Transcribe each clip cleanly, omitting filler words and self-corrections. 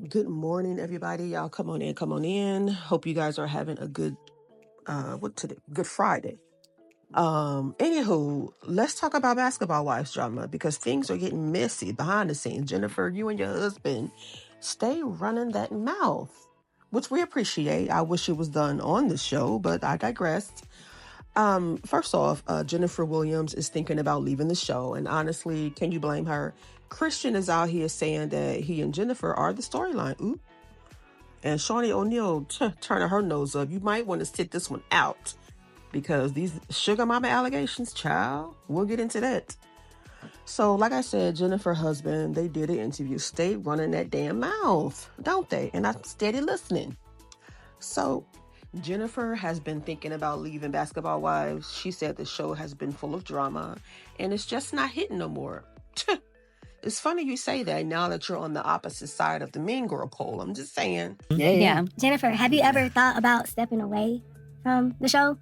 Good morning, everybody. Y'all come on in, come on in. Hope you guys are having a good Good Friday. Anywho, let's talk about basketball wives drama because things are getting messy behind the scenes. Jennifer, you and your husband stay running that mouth, which we appreciate. I wish it was done on the show, but I digress. First off, Jennifer Williams is thinking about leaving the show, and honestly, can you blame her? Christian is out here saying that he and Jennifer are the storyline. Ooh. And Shaunie O'Neal turning her nose up. You might want to sit this one out because these sugar mama allegations, child, we'll get into that. So, like I said, Jennifer husband, they did an interview. Stay running that damn mouth, don't they? And I'm steady listening. So, Jennifer has been thinking about leaving Basketball Wives. She said the show has been full of drama and it's just not hitting no more. It's funny you say that now that you're on the opposite side of the Mean Girl poll. I'm just saying. Yeah. Jennifer, have you ever thought about stepping away from the show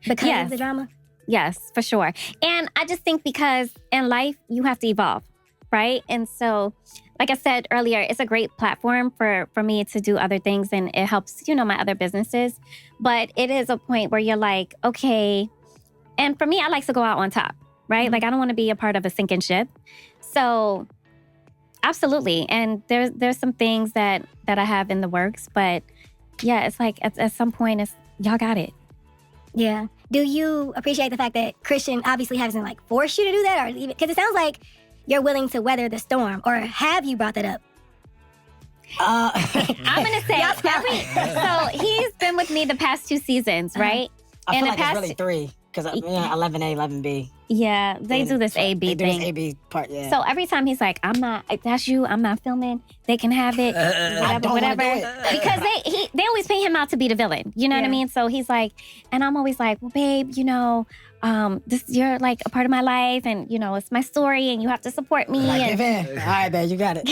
because of the drama? Yes, for sure. And I just think because in life, you have to evolve, right? And so, like I said earlier, it's a great platform for me to do other things and it helps, my other businesses. But it is a point where you're like, okay. And for me, I like to go out on top, right? Mm-hmm. Like I don't want to be a part of a sinking ship. So absolutely. And there's some things that I have in the works. But yeah, it's like at some point, y'all got it. Yeah. Do you appreciate the fact that Christian obviously hasn't forced you to do that or leave it? Because it sounds like you're willing to weather the storm. Or have you brought that up? I'm going to say, so he's been with me the past 2 seasons, right? I feel like it's really 3. Because 11A, 11B. Yeah, they do this A-B thing. They do this A-B part, yeah. So every time he's like, that's you, I'm not filming. They can have it, whatever. Because they always paint him out to be the villain. You know what I mean? So he's like, and I'm always like, well, babe, you're like a part of my life and, it's my story and you have to support me. Give in. All right, babe, you got it.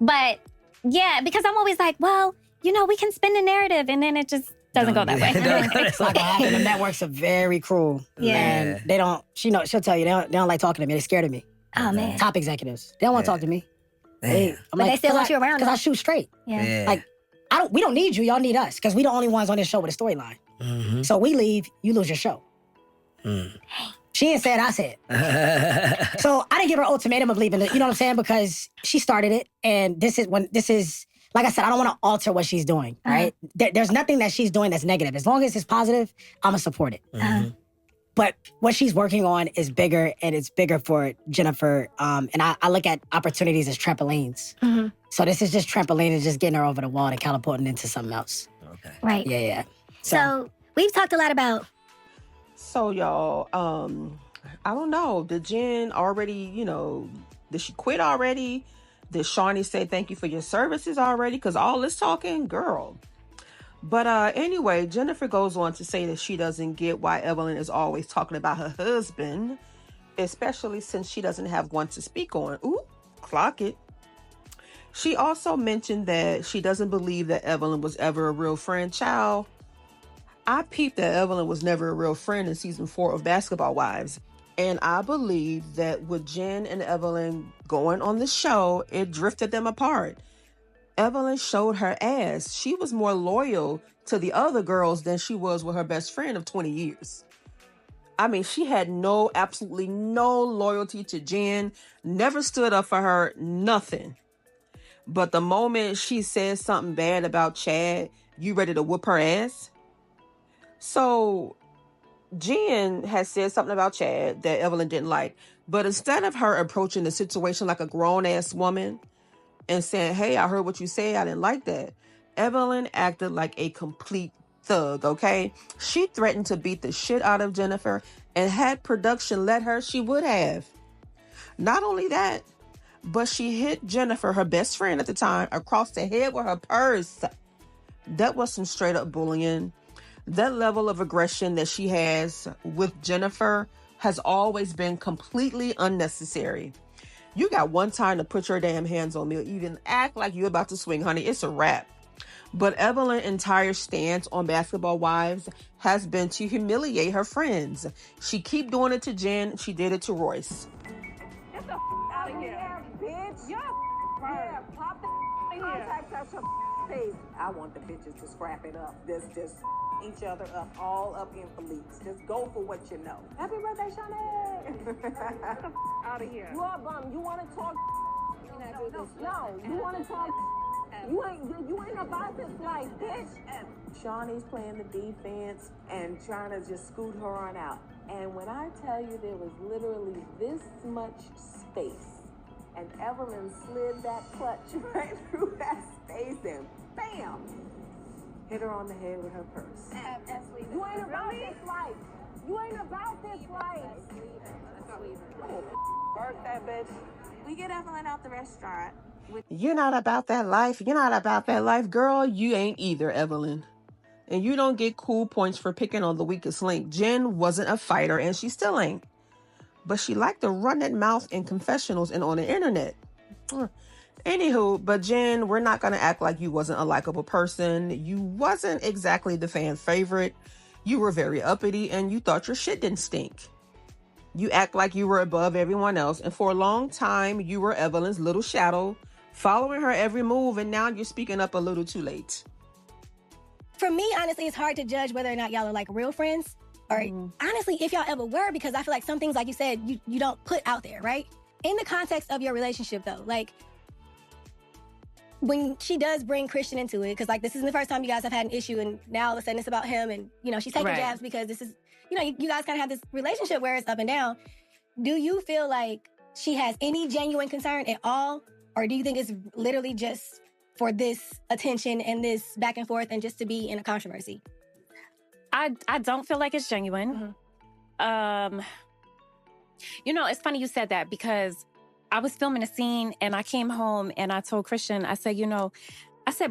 But yeah, because I'm always like, well, we can spin the narrative and then it just doesn't go that way. It's not gonna happen. The networks are very cruel. Yeah. And they don't, she'll tell you, they don't like talking to me. They're scared of me. Oh, man. Top executives. They don't want to talk to me. But they still want you around. Because I shoot straight. Yeah. We don't need you. Y'all need us. Because we the only ones on this show with a storyline. Mm-hmm. So we leave, you lose your show. Mm. She didn't say it, I said it. So I didn't give her an ultimatum of leaving. You know what I'm saying? Because she started it. And this is, like I said, I don't want to alter what she's doing, right? There's nothing that she's doing that's negative. As long as it's positive, I'm going to support it. But what she's working on is bigger, and it's bigger for Jennifer. And I look at opportunities as trampolines. Mm-hmm. So this is just trampoline and just getting her over the wall and catapulting into something else. Okay. Right. Yeah. So we've talked a lot about... So, y'all, I don't know. Did Jen already, did she quit already? Did Shaunie say thank you for your services already? Because all this talking, girl. But anyway, Jennifer goes on to say that she doesn't get why Evelyn is always talking about her husband, especially since she doesn't have one to speak on. Ooh, clock it. She also mentioned that she doesn't believe that Evelyn was ever a real friend. Child, I peeped that Evelyn was never a real friend in season 4 of Basketball Wives. And I believe that with Jen and Evelyn going on the show, it drifted them apart. Evelyn showed her ass. She was more loyal to the other girls than she was with her best friend of 20 years. I mean, she had absolutely no loyalty to Jen, never stood up for her, nothing. But the moment she said something bad about Chad, you ready to whoop her ass? So Jen has said something about Chad that Evelyn didn't like. But instead of her approaching the situation like a grown-ass woman and saying, hey, I heard what you said, I didn't like that, Evelyn acted like a complete thug, okay? She threatened to beat the shit out of Jennifer, and had production let her, she would have. Not only that, but she hit Jennifer, her best friend at the time, across the head with her purse. That was some straight up bullying. That level of aggression that she has with Jennifer has always been completely unnecessary. You got one time to put your damn hands on me or even act like you're about to swing, honey. It's a wrap. But Evelyn's entire stance on Basketball Wives has been to humiliate her friends. She keep doing it to Jen. She did it to Royce. Get the out of here, bitch. You're Yeah, pop the contact us your face. I want the bitches to scrap it up. Just each other up, all up in police. Just go for what you know. Happy birthday, Shaunie! Out of here. You are bum. You want to talk? No, you want to talk? You ain't about this life, bitch. Shaunie's playing the defense and trying to just scoot her on out. And when I tell you there was literally this much space, and Evelyn slid that clutch right through that space and bam, hit her on the head with her purse. You ain't about this life. You ain't about this life. Work that bitch. We get Evelyn out the restaurant. You're not about that life. You're not about that life, girl. You ain't either, Evelyn. And you don't get cool points for picking on the weakest link. Jen wasn't a fighter, and she still ain't. But she liked to run that mouth in confessionals and on the internet. Anywho, but Jen, we're not going to act like you wasn't a likable person. You wasn't exactly the fan favorite. You were very uppity, and you thought your shit didn't stink. You act like you were above everyone else, and for a long time, you were Evelyn's little shadow, following her every move, and now you're speaking up a little too late. For me, honestly, it's hard to judge whether or not y'all are like real friends. Or honestly, if y'all ever were, because I feel like some things, like you said, you don't put out there, right? In the context of your relationship, though, like when she does bring Christian into it, because like this isn't the first time you guys have had an issue, and now all of a sudden it's about him, and you know she's taking jabs because this is, you know, you guys kind of have this relationship where it's up and down. Do you feel like she has any genuine concern at all, or do you think it's literally just for this attention and this back and forth and just to be in a controversy? I don't feel like it's genuine. You know, it's funny you said that because I was filming a scene and I came home and I told Christian, I said,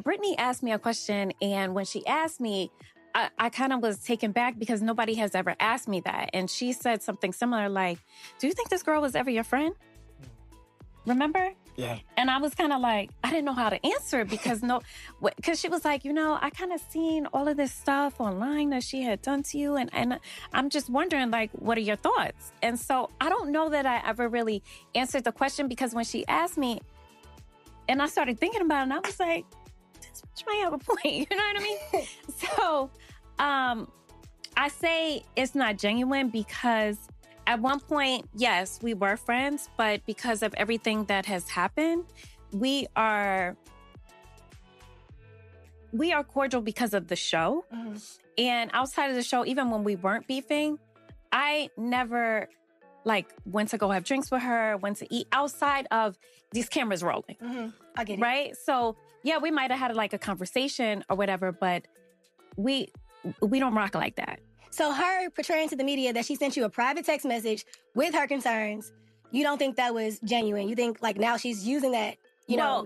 Brittany asked me a question, and when she asked me, I kind of was taken back because nobody has ever asked me that. And she said something similar like, do you think this girl was ever your friend? Remember? Yeah. And I was kind of like, I didn't know how to answer it because she was like, I kind of seen all of this stuff online that she had done to you. And I'm just wondering, like, what are your thoughts? And so I don't know that I ever really answered the question, because when she asked me and I started thinking about it, and I was like, this bitch might have a point. You know what I mean? So I say it's not genuine because at one point, yes, we were friends, but because of everything that has happened, we are cordial because of the show. And outside of the show, even when we weren't beefing, I never went to go have drinks with her, went to eat outside of these cameras rolling. I get it. Right? So yeah, we might have had a conversation or whatever, but we don't rock like that. So her portraying to the media that she sent you a private text message with her concerns, you don't think that was genuine? You think now she's using that,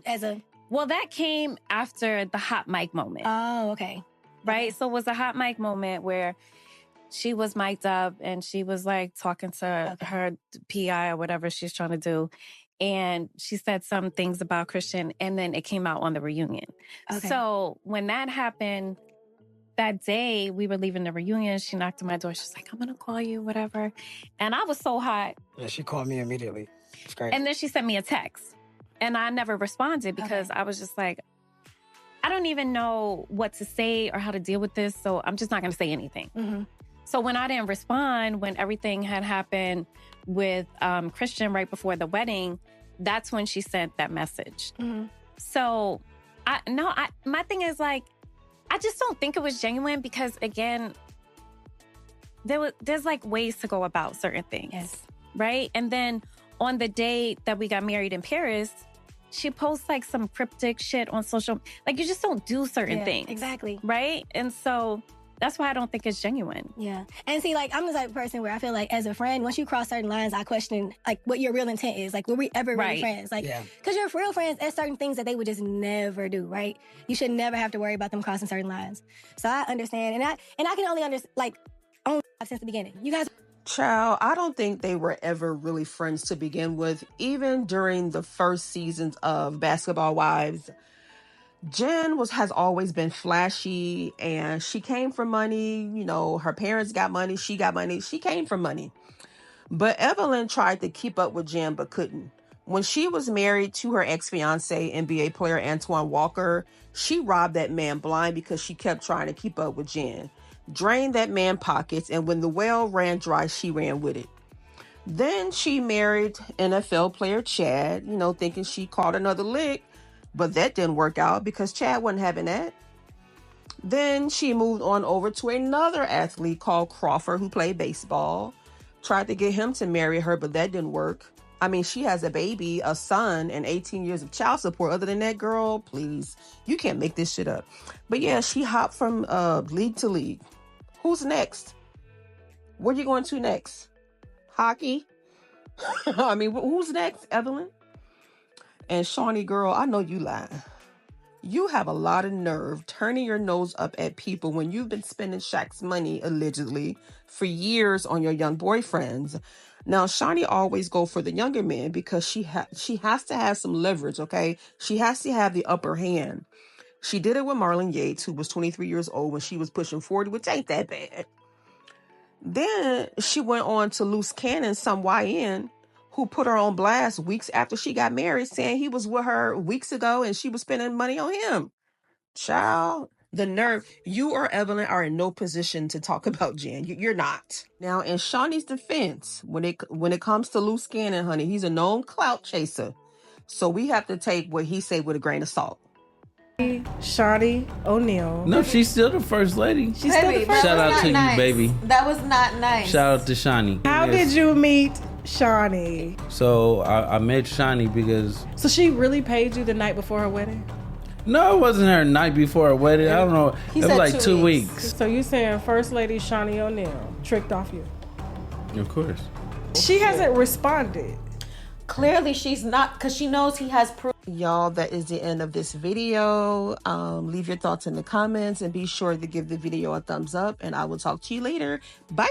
as a... Well, that came after the hot mic moment. Oh, okay. Right? Okay. So it was a hot mic moment where she was mic'd up and she was talking to her PI or whatever she's trying to do. And she said some things about Christian, and then it came out on the reunion. Okay. So when that happened... That day, we were leaving the reunion. She knocked on my door. She's like, I'm going to call you, whatever. And I was so hot. Yeah, she called me immediately. It's great. And then she sent me a text. And I never responded because I was just like, I don't even know what to say or how to deal with this. So I'm just not going to say anything. So when I didn't respond, when everything had happened with Christian right before the wedding, that's when she sent that message. So my thing is I just don't think it was genuine because, again, there's ways to go about certain things. Yes. Right? And then on the day that we got married in Paris, she posts some cryptic shit on social. You just don't do certain things. Exactly. Right? And so that's why I don't think it's genuine. Yeah. And see, I'm the type of person where I feel as a friend, once you cross certain lines, I question what your real intent is. Were we ever really friends? Because you're real friends, there's certain things that they would just never do, right? You should never have to worry about them crossing certain lines. So I understand. And I can only understand, only since the beginning. You guys... Child, I don't think they were ever really friends to begin with. Even during the first seasons of Basketball Wives, Jen has always been flashy, and she came from money. Her parents got money. She got money. She came from money. But Evelyn tried to keep up with Jen, but couldn't. When she was married to her ex-fiance, NBA player Antoine Walker, she robbed that man blind because she kept trying to keep up with Jen. Drained that man's pockets, and when the well ran dry, she ran with it. Then she married NFL player Chad, thinking she caught another lick, but that didn't work out because Chad wasn't having that. Then she moved on over to another athlete called Crawford who played baseball. Tried to get him to marry her, but that didn't work. I mean, she has a baby, a son, and 18 years of child support. Other than that, girl, please, you can't make this shit up. But yeah, she hopped from league to league. Who's next? Where you going to next? Hockey? I mean, who's next, Evelyn? And Shaunie, girl, I know you lying. You have a lot of nerve turning your nose up at people when you've been spending Shaq's money, allegedly, for years on your young boyfriends. Now, Shaunie always go for the younger men because she has to have some leverage, okay? She has to have the upper hand. She did it with Marlon Yates, who was 23 years old when she was pushing 40, which ain't that bad. Then she went on to Loose Cannon, some YN, who put her on blast weeks after she got married, saying he was with her weeks ago and she was spending money on him. Child, the nerve. You or Evelyn are in no position to talk about Jen. You're not. Now, in Shaunie's defense, when it comes to Loose Cannon, honey, he's a known clout chaser. So we have to take what he say with a grain of salt. Shaunie O'Neal. No, she's still the first lady. She's still the first. Shout out to you, baby. That was not nice. Shout out to Shaunie. How did you meet Shaunie? So I met Shaunie because... So she really paid you the night before her wedding? No, it wasn't her night before her wedding. I don't know. It was like 2 weeks. So you saying First Lady Shaunie O'Neal tricked off you? Of course. She hasn't responded. Clearly she's not, because she knows he has proof. Y'all, that is the end of this video. Leave your thoughts in the comments and be sure to give the video a thumbs up, and I will talk to you later. Bye.